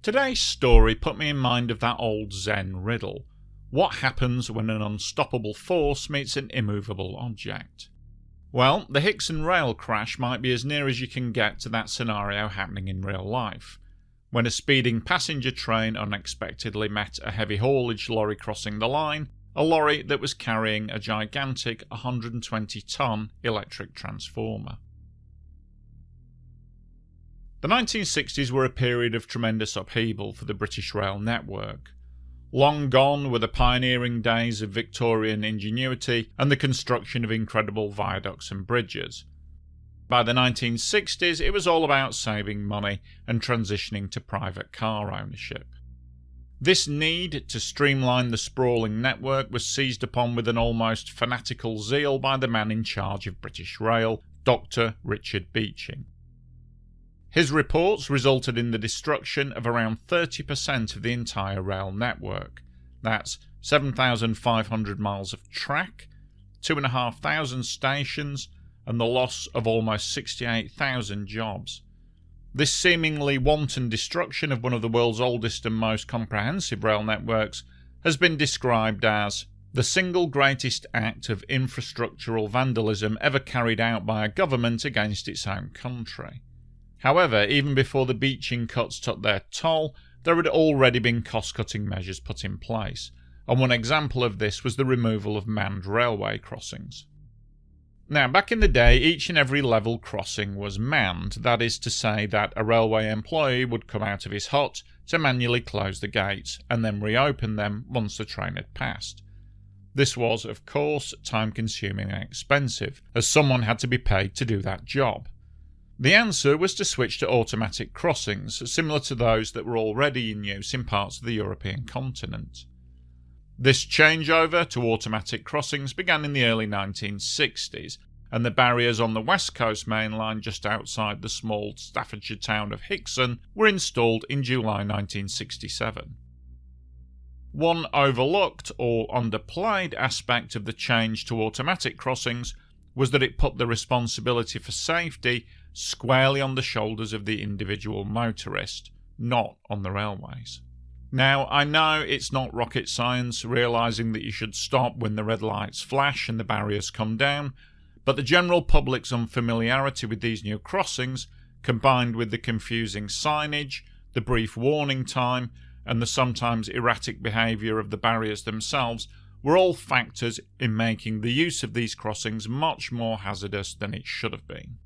Today's story put me in mind of that old Zen riddle. What happens when an unstoppable force meets an immovable object? Well, the Hixon Rail Crash might be as near as you can get to that scenario happening in real life. When a speeding passenger train unexpectedly met a heavy haulage lorry crossing the line, a lorry that was carrying a gigantic 120-tonne electric transformer. The 1960s were a period of tremendous upheaval for the British rail network. Long gone were the pioneering days of Victorian ingenuity and the construction of incredible viaducts and bridges. By the 1960s, it was all about saving money and transitioning to private car ownership. This need to streamline the sprawling network was seized upon with an almost fanatical zeal by the man in charge of British Rail, Dr. Richard Beeching. His reports resulted in the destruction of around 30% of the entire rail network. That's 7,500 miles of track, 2,500 stations, and the loss of almost 68,000 jobs. This seemingly wanton destruction of one of the world's oldest and most comprehensive rail networks has been described as the single greatest act of infrastructural vandalism ever carried out by a government against its own country. However, even before the Beeching cuts took their toll, there had already been cost-cutting measures put in place, and one example of this was the removal of manned railway crossings. Now, back in the day, each and every level crossing was manned, that is to say that a railway employee would come out of his hut to manually close the gates and then reopen them once the train had passed. This was, of course, time-consuming and expensive, as someone had to be paid to do that job. The answer was to switch to automatic crossings, similar to those that were already in use in parts of the European continent. This changeover to automatic crossings began in the early 1960s, and the barriers on the West Coast main line just outside the small Staffordshire town of Hixon were installed in July 1967. One overlooked or underplayed aspect of the change to automatic crossings was that it put the responsibility for safety squarely on the shoulders of the individual motorist, not on the railways. Now, I know it's not rocket science, realising that you should stop when the red lights flash and the barriers come down, but the general public's unfamiliarity with these new crossings, combined with the confusing signage, the brief warning time, and the sometimes erratic behaviour of the barriers themselves, were all factors in making the use of these crossings much more hazardous than it should have been.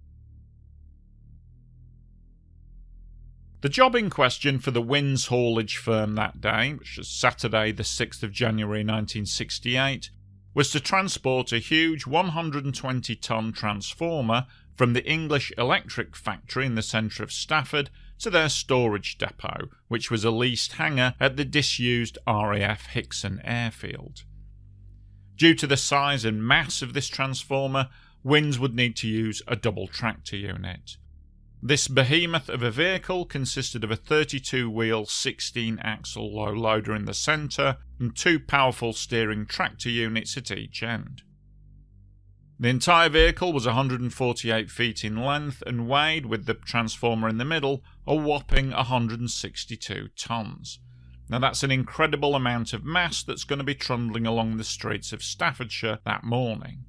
The job in question for the Winds haulage firm that day, which was Saturday the 6th of January 1968, was to transport a huge 120-tonne transformer from the English electric factory in the centre of Stafford to their storage depot, which was a leased hangar at the disused RAF Hixon airfield. Due to the size and mass of this transformer, Winds would need to use a double tractor unit. This behemoth of a vehicle consisted of a 32-wheel, 16-axle low loader in the centre and two powerful steering tractor units at each end. The entire vehicle was 148 feet in length and weighed, with the transformer in the middle, a whopping 162 tonnes. Now that's an incredible amount of mass that's going to be trundling along the streets of Staffordshire that morning.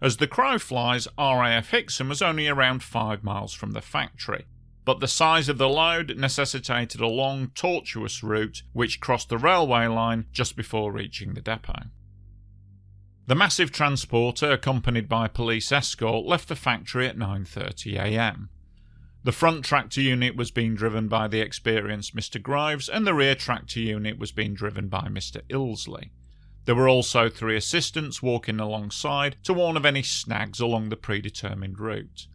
As the crow flies, RAF Hixon was only around 5 miles from the factory, but the size of the load necessitated a long, tortuous route which crossed the railway line just before reaching the depot. The massive transporter, accompanied by police escort, left the factory at 9:30 a.m. The front tractor unit was being driven by the experienced Mr. Groves, and the rear tractor unit was being driven by Mr. Ilsley. There were also 3 assistants walking alongside to warn of any snags along the predetermined route.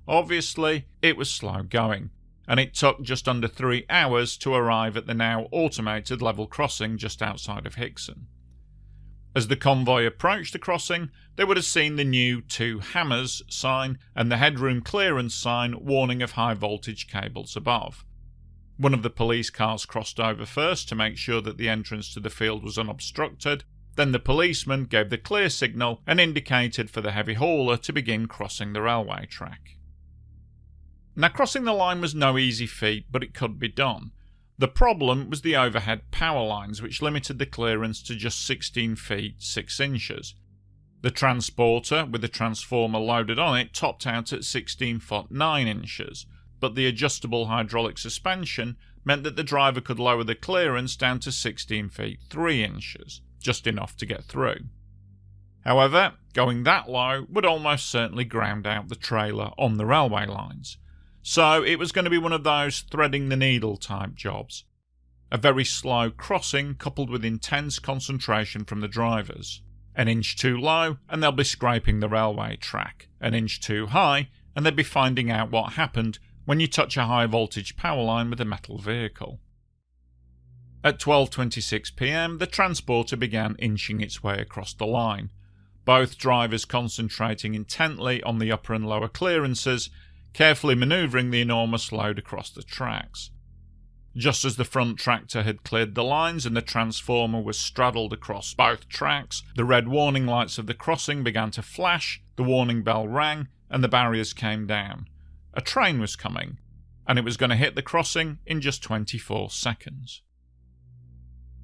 Obviously, it was slow going, and it took just under 3 hours to arrive at the now automated level crossing just outside of Hixon. As the convoy approached the crossing, they would have seen the new 2 hammers sign and the headroom clearance sign warning of high voltage cables above. One of the police cars crossed over first to make sure that the entrance to the field was unobstructed. Then the policeman gave the clear signal and indicated for the heavy hauler to begin crossing the railway track. Now, crossing the line was no easy feat, but it could be done. The problem was the overhead power lines, which limited the clearance to just 16 feet 6 inches. The transporter, with the transformer loaded on it, topped out at 16 foot 9 inches, but the adjustable hydraulic suspension meant that the driver could lower the clearance down to 16 feet 3 inches, just enough to get through. However, going that low would almost certainly ground out the trailer on the railway lines. So it was going to be one of those threading the needle type jobs. A very slow crossing coupled with intense concentration from the drivers. An inch too low and they'll be scraping the railway track. An inch too high and they'd be finding out what happened when you touch a high voltage power line with a metal vehicle. At 12:26 p.m, the transporter began inching its way across the line, both drivers concentrating intently on the upper and lower clearances, carefully manoeuvring the enormous load across the tracks. Just as the front tractor had cleared the lines and the transformer was straddled across both tracks, the red warning lights of the crossing began to flash, the warning bell rang, and the barriers came down. A train was coming, and it was going to hit the crossing in just 24 seconds.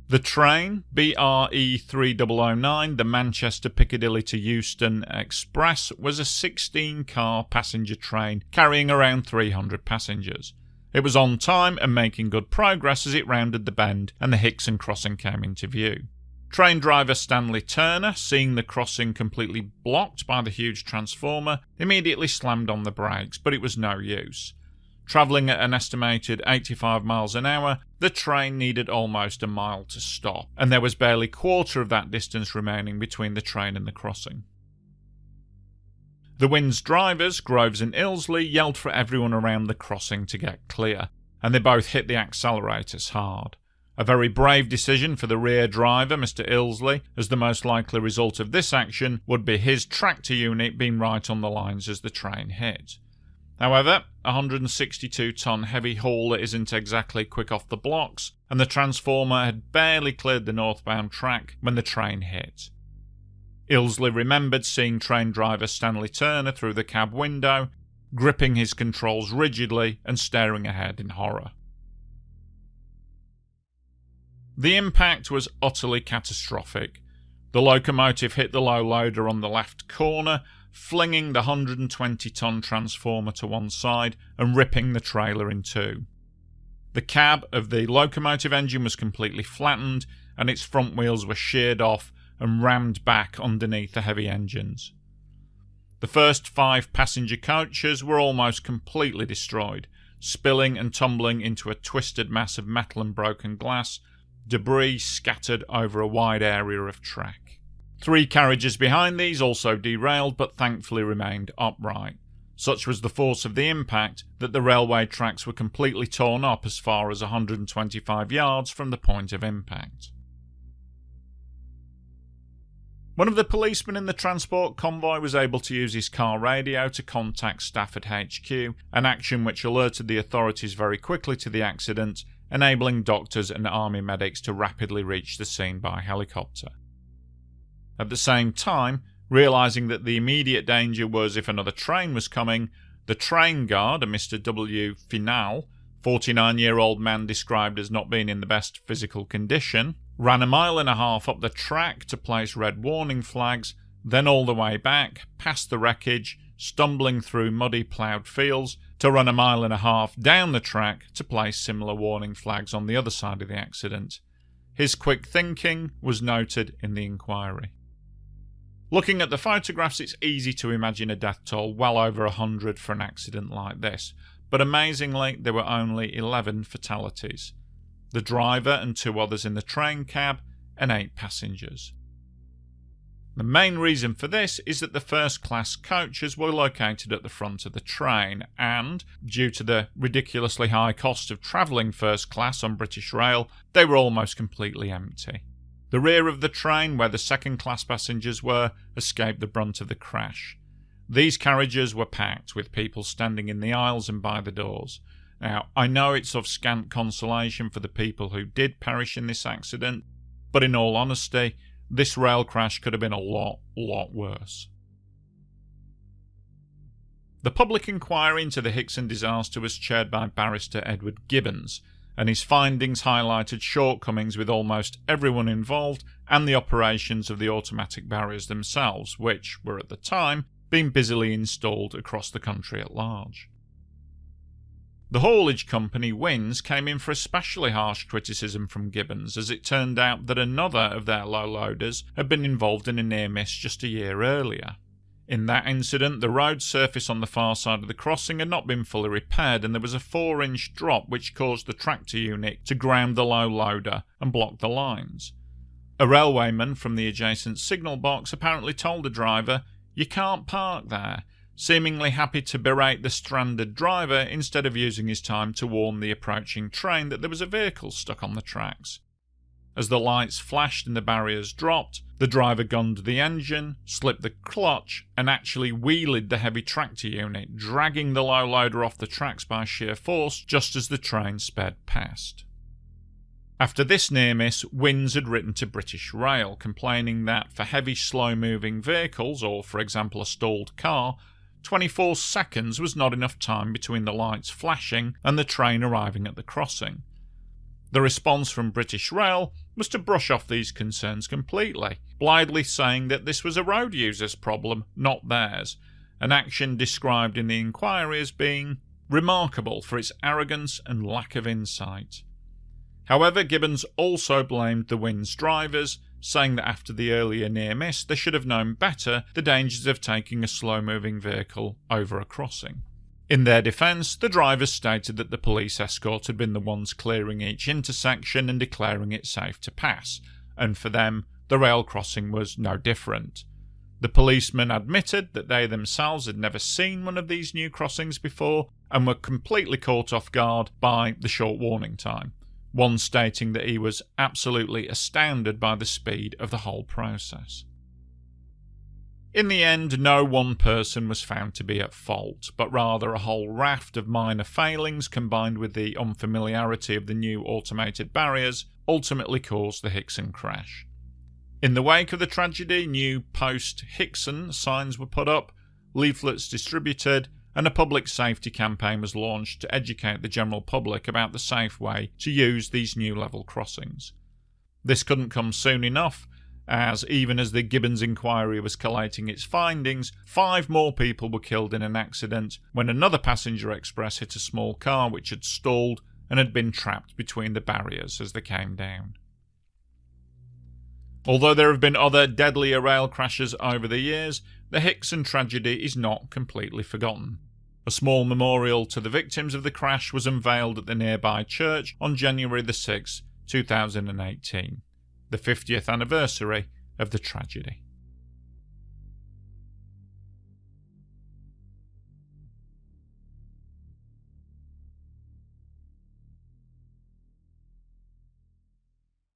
The train, BRE 3009, the Manchester Piccadilly to Euston Express, was a 16-car passenger train carrying around 300 passengers. It was on time and making good progress as it rounded the bend and the Hixon crossing came into view. Train driver Stanley Turner, seeing the crossing completely blocked by the huge transformer, immediately slammed on the brakes, but it was no use. Travelling at an estimated 85 miles an hour, the train needed almost a mile to stop, and there was barely a quarter of that distance remaining between the train and the crossing. The Wind's drivers, Groves and Ilsley, yelled for everyone around the crossing to get clear, and they both hit the accelerators hard. A very brave decision for the rear driver, Mr. Ilsley, as the most likely result of this action would be his tractor unit being right on the lines as the train hit. However, a 162-tonne heavy hauler isn't exactly quick off the blocks, and the transformer had barely cleared the northbound track when the train hit. Ilsley remembered seeing train driver Stanley Turner through the cab window, gripping his controls rigidly and staring ahead in horror. The impact was utterly catastrophic. The locomotive hit the low loader on the left corner, flinging the 120-tonne transformer to one side and ripping the trailer in two. The cab of the locomotive engine was completely flattened and its front wheels were sheared off and rammed back underneath the heavy engines. The first 5 passenger coaches were almost completely destroyed, spilling and tumbling into a twisted mass of metal and broken glass, debris scattered over a wide area of track. 3 carriages behind these also derailed but thankfully remained upright. Such was the force of the impact that the railway tracks were completely torn up as far as 125 yards from the point of impact. One of the policemen in the transport convoy was able to use his car radio to contact Stafford HQ, an action which alerted the authorities very quickly to the accident, enabling doctors and army medics to rapidly reach the scene by helicopter. At the same time, realising that the immediate danger was if another train was coming, the train guard, a Mr. W. Final, 49-year-old man described as not being in the best physical condition, ran 1.5 miles up the track to place red warning flags, then all the way back, past the wreckage, stumbling through muddy ploughed fields, to run 1.5 miles down the track to place similar warning flags on the other side of the accident. His quick thinking was noted in the inquiry. Looking at the photographs, it's easy to imagine a death toll well over 100 for an accident like this, but amazingly there were only 11 fatalities. The driver and 2 others in the train cab, and 8 passengers. The main reason for this is that the first-class coaches were located at the front of the train and, due to the ridiculously high cost of travelling first class on British Rail, they were almost completely empty. The rear of the train, where the second-class passengers were, escaped the brunt of the crash. These carriages were packed, with people standing in the aisles and by the doors. Now, I know it's of scant consolation for the people who did perish in this accident, but in all honesty, this rail crash could have been a lot worse. The public inquiry into the Hixon disaster was chaired by barrister Edward Gibbons, and his findings highlighted shortcomings with almost everyone involved and the operations of the automatic barriers themselves, which were at the time being busily installed across the country at large. The haulage company Wins came in for especially harsh criticism from Gibbons, as it turned out that another of their low loaders had been involved in a near miss just a year earlier. In that incident, the road surface on the far side of the crossing had not been fully repaired, and there was a 4-inch drop which caused the tractor unit to ground the low loader and block the lines. A railwayman from the adjacent signal box apparently told the driver, "You can't park there," seemingly happy to berate the stranded driver instead of using his time to warn the approaching train that there was a vehicle stuck on the tracks. As the lights flashed and the barriers dropped, the driver gunned the engine, slipped the clutch, and actually wheelied the heavy tractor unit, dragging the low loader off the tracks by sheer force just as the train sped past. After this near miss, Wins had written to British Rail, complaining that for heavy slow-moving vehicles, or for example a stalled car, 24 seconds was not enough time between the lights flashing and the train arriving at the crossing. The response from British Rail was to brush off these concerns completely, blithely saying that this was a road user's problem, not theirs, an action described in the inquiry as being remarkable for its arrogance and lack of insight. However, Gibbons also blamed the Wins drivers, saying that after the earlier near miss they should have known better the dangers of taking a slow-moving vehicle over a crossing. In their defence, the drivers stated that the police escort had been the ones clearing each intersection and declaring it safe to pass, and for them, the rail crossing was no different. The policemen admitted that they themselves had never seen one of these new crossings before and were completely caught off guard by the short warning time, one stating that he was absolutely astounded by the speed of the whole process. In the end, no one person was found to be at fault, but rather a whole raft of minor failings combined with the unfamiliarity of the new automated barriers ultimately caused the Hixon crash. In the wake of the tragedy, new post-Hixon signs were put up, leaflets distributed, and a public safety campaign was launched to educate the general public about the safe way to use these new level crossings. This couldn't come soon enough, as even as the Gibbons inquiry was collating its findings, 5 more people were killed in an accident when another passenger express hit a small car which had stalled and had been trapped between the barriers as they came down. Although there have been other deadlier rail crashes over the years, the Hixon tragedy is not completely forgotten. A small memorial to the victims of the crash was unveiled at the nearby church on January 6, 2018, the 50th anniversary of the tragedy.